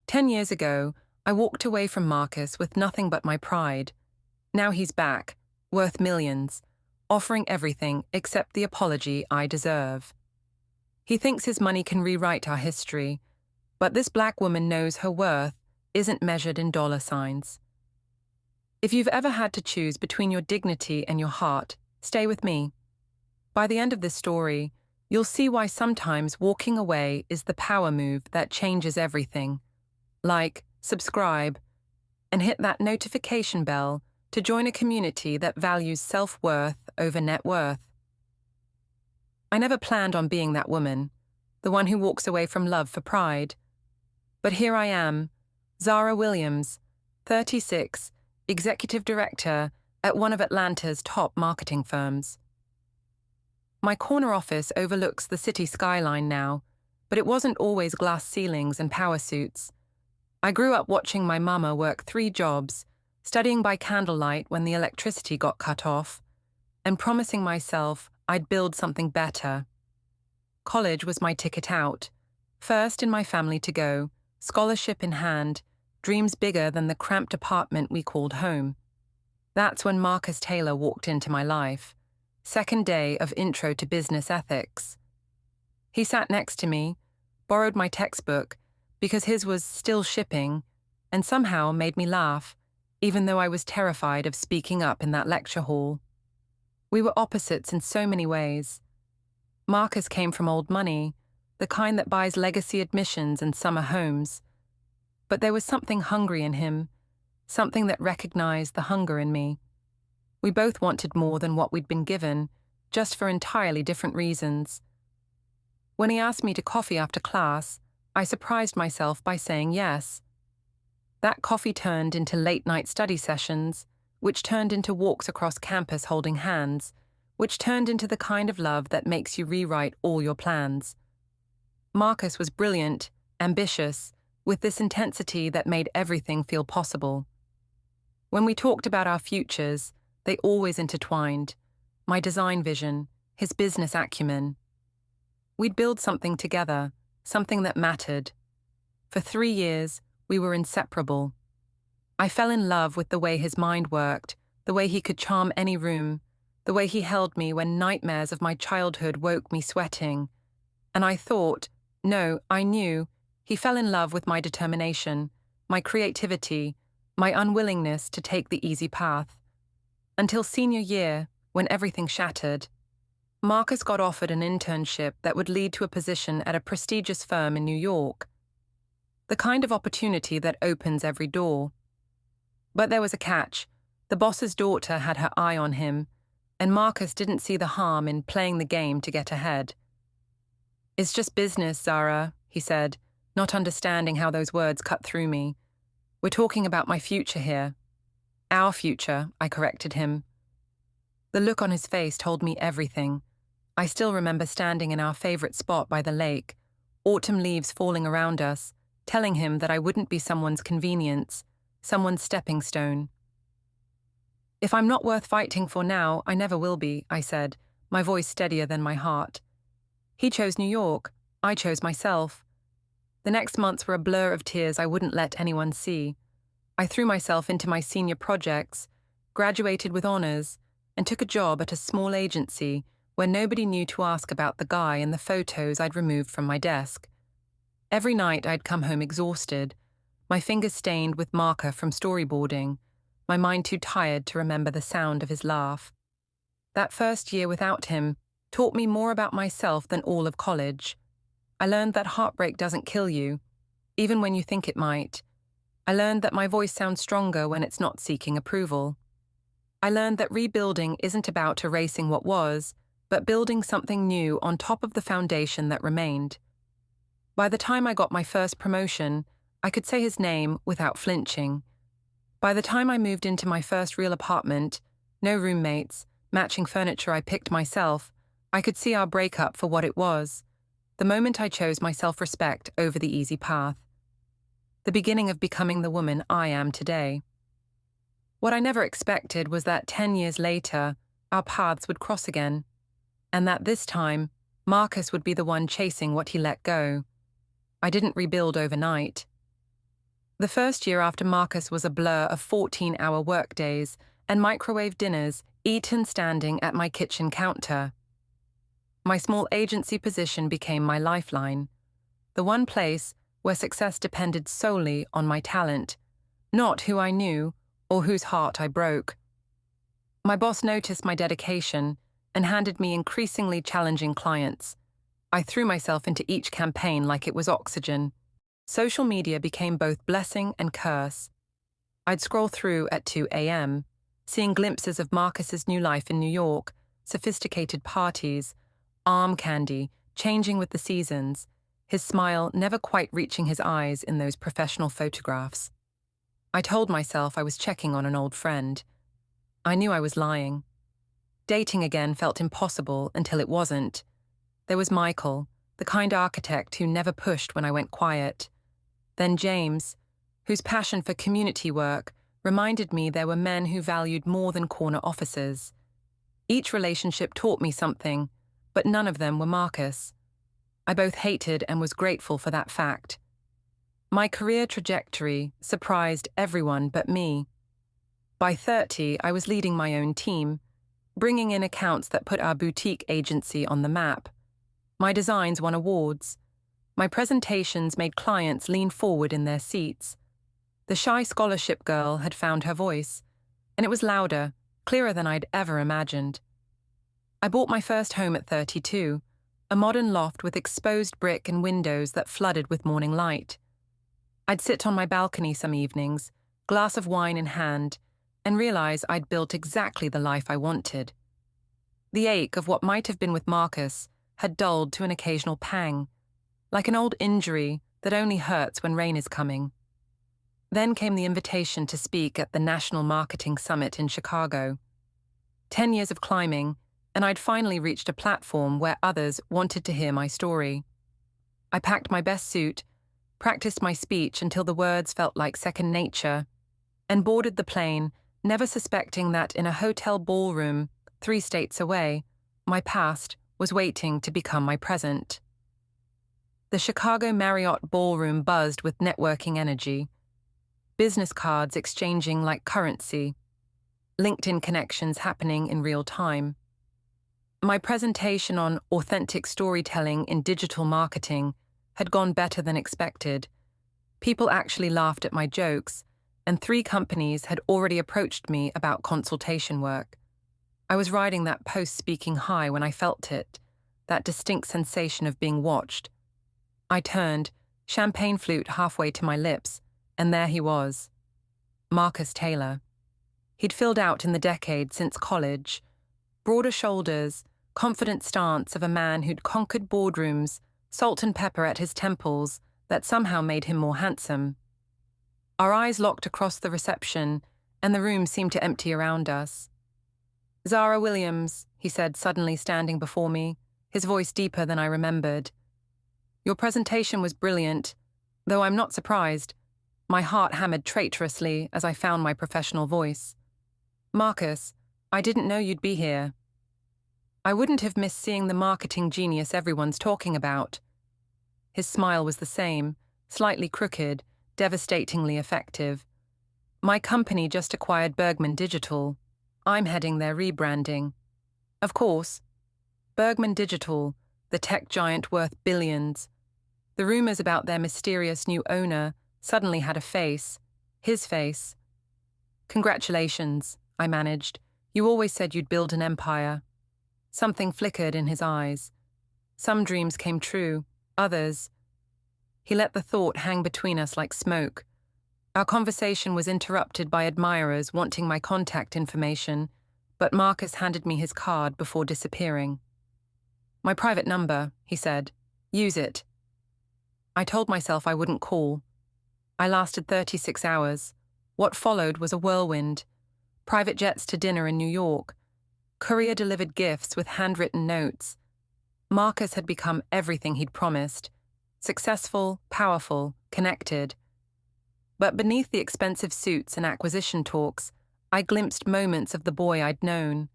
10 years ago, I walked away from Marcus with nothing but my pride. Now he's back, worth millions, offering everything except the apology I deserve. He thinks his money can rewrite our history, but this black woman knows her worth isn't measured in dollar signs. If you've ever had to choose between your dignity and your heart, stay with me. By the end of this story, you'll see why sometimes walking away is the power move that changes everything. Like, subscribe, and hit that notification bell to join a community that values self-worth over net worth. I never planned on being that woman, the one who walks away from love for pride. But here I am, Zara Williams, 36, executive director at one of Atlanta's top marketing firms. My corner office overlooks the city skyline now, but it wasn't always glass ceilings and power suits. I grew up watching my mama work 3 jobs, studying by candlelight when the electricity got cut off, and promising myself I'd build something better. College was my ticket out, first in my family to go, scholarship in hand, dreams bigger than the cramped apartment we called home. That's when Marcus Taylor walked into my life, second day of Intro to Business Ethics. He sat next to me, borrowed my textbook, because his was still shipping, and somehow made me laugh, even though I was terrified of speaking up in that lecture hall. We were opposites in so many ways. Marcus came from old money, the kind that buys legacy admissions and summer homes. But there was something hungry in him, something that recognized the hunger in me. We both wanted more than what we'd been given, just for entirely different reasons. When he asked me to coffee after class, I surprised myself by saying yes. That coffee turned into late-night study sessions, which turned into walks across campus holding hands, which turned into the kind of love that makes you rewrite all your plans. Marcus was brilliant, ambitious, with this intensity that made everything feel possible. When we talked about our futures, they always intertwined. My design vision, his business acumen. We'd build something together, something that mattered. For 3 years, we were inseparable. I fell in love with the way his mind worked, the way he could charm any room, the way he held me when nightmares of my childhood woke me sweating. And I thought, no, I knew, he fell in love with my determination, my creativity, my unwillingness to take the easy path. Until senior year, when everything shattered. Marcus got offered an internship that would lead to a position at a prestigious firm in New York. The kind of opportunity that opens every door. But there was a catch. The boss's daughter had her eye on him, and Marcus didn't see the harm in playing the game to get ahead. "It's just business, Zara," he said, not understanding how those words cut through me. "We're talking about my future here." "Our future," I corrected him. The look on his face told me everything. I still remember standing in our favorite spot by the lake, autumn leaves falling around us, telling him that I wouldn't be someone's convenience, someone's stepping stone. "If I'm not worth fighting for now, I never will be," I said, my voice steadier than my heart. He chose New York. I chose myself. The next months were a blur of tears I wouldn't let anyone see. I threw myself into my senior projects, graduated with honors, and took a job at a small agency where nobody knew to ask about the guy and the photos I'd removed from my desk. Every night I'd come home exhausted, my fingers stained with marker from storyboarding, my mind too tired to remember the sound of his laugh. That first year without him taught me more about myself than all of college. I learned that heartbreak doesn't kill you, even when you think it might. I learned that my voice sounds stronger when it's not seeking approval. I learned that rebuilding isn't about erasing what was, but building something new on top of the foundation that remained. By the time I got my first promotion, I could say his name without flinching. By the time I moved into my first real apartment, no roommates, matching furniture I picked myself, I could see our breakup for what it was. The moment I chose my self-respect over the easy path. The beginning of becoming the woman I am today. What I never expected was that 10 years later, our paths would cross again, and that this time, Marcus would be the one chasing what he let go. I didn't rebuild overnight. The first year after Marcus was a blur of 14-hour workdays and microwave dinners eaten standing at my kitchen counter. My small agency position became my lifeline, the one place where success depended solely on my talent, not who I knew or whose heart I broke. My boss noticed my dedication and handed me increasingly challenging clients. I threw myself into each campaign like it was oxygen. Social media became both blessing and curse. I'd scroll through at 2 a.m., seeing glimpses of Marcus's new life in New York, sophisticated parties, arm candy, changing with the seasons, his smile never quite reaching his eyes in those professional photographs. I told myself I was checking on an old friend. I knew I was lying. Dating again felt impossible until it wasn't. There was Michael, the kind architect who never pushed when I went quiet. Then James, whose passion for community work reminded me there were men who valued more than corner offices. Each relationship taught me something, but none of them were Marcus. I both hated and was grateful for that fact. My career trajectory surprised everyone but me. By 30, I was leading my own team, bringing in accounts that put our boutique agency on the map. My designs won awards. My presentations made clients lean forward in their seats. The shy scholarship girl had found her voice, and it was louder, clearer than I'd ever imagined. I bought my first home at 32, a modern loft with exposed brick and windows that flooded with morning light. I'd sit on my balcony some evenings, glass of wine in hand, and realize I'd built exactly the life I wanted. The ache of what might have been with Marcus had dulled to an occasional pang, like an old injury that only hurts when rain is coming. Then came the invitation to speak at the National Marketing Summit in Chicago. 10 years of climbing, and I'd finally reached a platform where others wanted to hear my story. I packed my best suit, practiced my speech until the words felt like second nature, and boarded the plane, never suspecting that in a hotel ballroom 3 states away, my past was waiting to become my present. The Chicago Marriott ballroom buzzed with networking energy, business cards exchanging like currency, LinkedIn connections happening in real time. My presentation on authentic storytelling in digital marketing had gone better than expected. People actually laughed at my jokes, and 3 companies had already approached me about consultation work. I was riding that post-speaking high when I felt it, that distinct sensation of being watched. I turned, champagne flute halfway to my lips, and there he was. Marcus Taylor. He'd filled out in the decade since college. Broader shoulders, confident stance of a man who'd conquered boardrooms, salt and pepper at his temples that somehow made him more handsome. Our eyes locked across the reception, and the room seemed to empty around us. "Zara Williams," he said, suddenly standing before me, his voice deeper than I remembered. "Your presentation was brilliant, though I'm not surprised." My heart hammered traitorously as I found my professional voice. "Marcus, I didn't know you'd be here." I wouldn't have missed seeing the marketing genius everyone's talking about. His smile was the same, slightly crooked, devastatingly effective. "My company just acquired Bergman Digital. I'm heading their rebranding." Of course. Bergman Digital, the tech giant worth billions. The rumors about their mysterious new owner suddenly had a face, his face. "Congratulations," I managed. "You always said you'd build an empire." Something flickered in his eyes. Some dreams came true, others. He let the thought hang between us like smoke. Our conversation was interrupted by admirers wanting my contact information, but Marcus handed me his card before disappearing. "My private number," he said. "Use it." I told myself I wouldn't call. I lasted 36 hours. What followed was a whirlwind. Private jets to dinner in New York. Courier-delivered gifts with handwritten notes. Marcus had become everything he'd promised. Successful, powerful, connected. But beneath the expensive suits and acquisition talks, I glimpsed moments of the boy I'd known.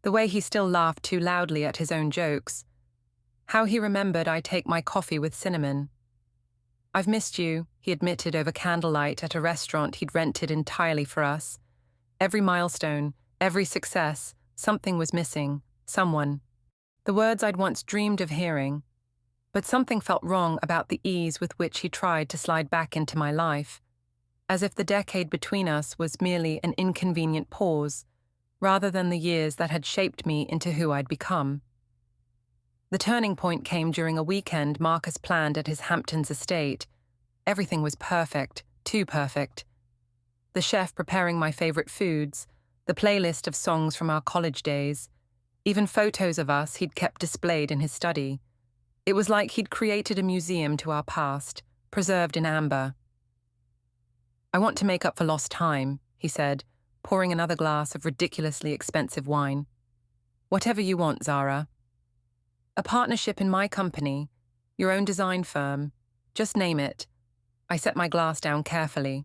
The way he still laughed too loudly at his own jokes. How he remembered I take my coffee with cinnamon. "I've missed you," he admitted over candlelight at a restaurant he'd rented entirely for us. Every milestone, every success, something was missing, someone. The words I'd once dreamed of hearing. But something felt wrong about the ease with which he tried to slide back into my life, as if the decade between us was merely an inconvenient pause, rather than the years that had shaped me into who I'd become. The turning point came during a weekend Marcus planned at his Hamptons estate. Everything was perfect, too perfect. The chef preparing my favorite foods, the playlist of songs from our college days, even photos of us he'd kept displayed in his study. It was like he'd created a museum to our past, preserved in amber. "I want to make up for lost time," he said, pouring another glass of ridiculously expensive wine. "Whatever you want, Zara. A partnership in my company, your own design firm, just name it." I set my glass down carefully.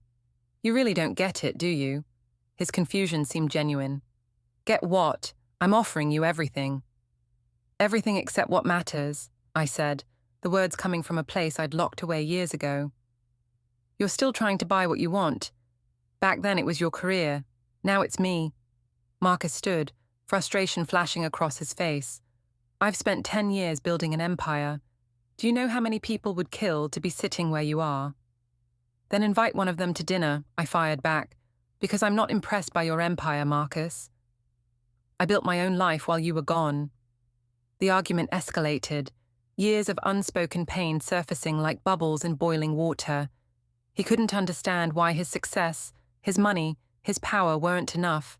"You really don't get it, do you?" His confusion seemed genuine. "Get what? I'm offering you everything." "Everything except what matters," I said, the words coming from a place I'd locked away years ago. "You're still trying to buy what you want. Back then it was your career. Now it's me." Marcus stood, frustration flashing across his face. "I've spent 10 years building an empire. Do you know how many people would kill to be sitting where you are?" "Then invite one of them to dinner," I fired back, "because I'm not impressed by your empire, Marcus. I built my own life while you were gone." The argument escalated, years of unspoken pain surfacing like bubbles in boiling water. He couldn't understand why his success, his money, his power weren't enough.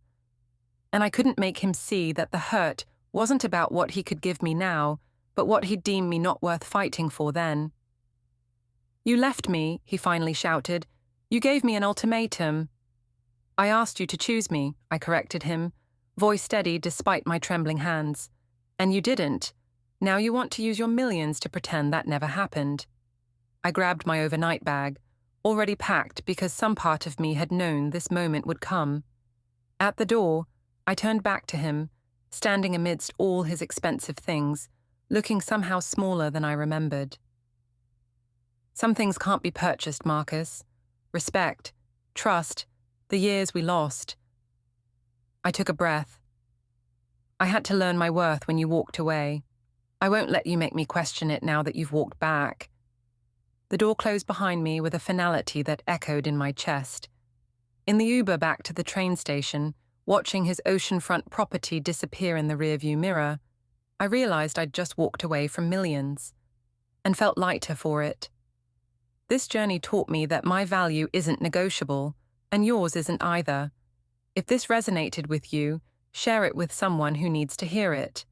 And I couldn't make him see that the hurt wasn't about what he could give me now, but what he'd deemed me not worth fighting for then. "You left me," he finally shouted. "You gave me an ultimatum." "I asked you to choose me," I corrected him, voice steady despite my trembling hands. "And you didn't. Now you want to use your millions to pretend that never happened." I grabbed my overnight bag, already packed because some part of me had known this moment would come. At the door, I turned back to him, standing amidst all his expensive things, looking somehow smaller than I remembered. "Some things can't be purchased, Marcus. Respect, trust, the years we lost." I took a breath. "I had to learn my worth when you walked away. I won't let you make me question it now that you've walked back." The door closed behind me with a finality that echoed in my chest. In the Uber back to the train station, watching his oceanfront property disappear in the rearview mirror, I realized I'd just walked away from millions, and felt lighter for it. This journey taught me that my value isn't negotiable, and yours isn't either. If this resonated with you, share it with someone who needs to hear it.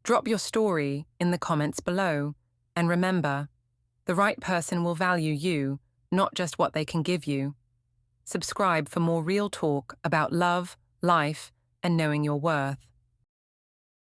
Drop your story in the comments below, and remember, the right person will value you, not just what they can give you. Subscribe for more real talk about love, life, and knowing your worth.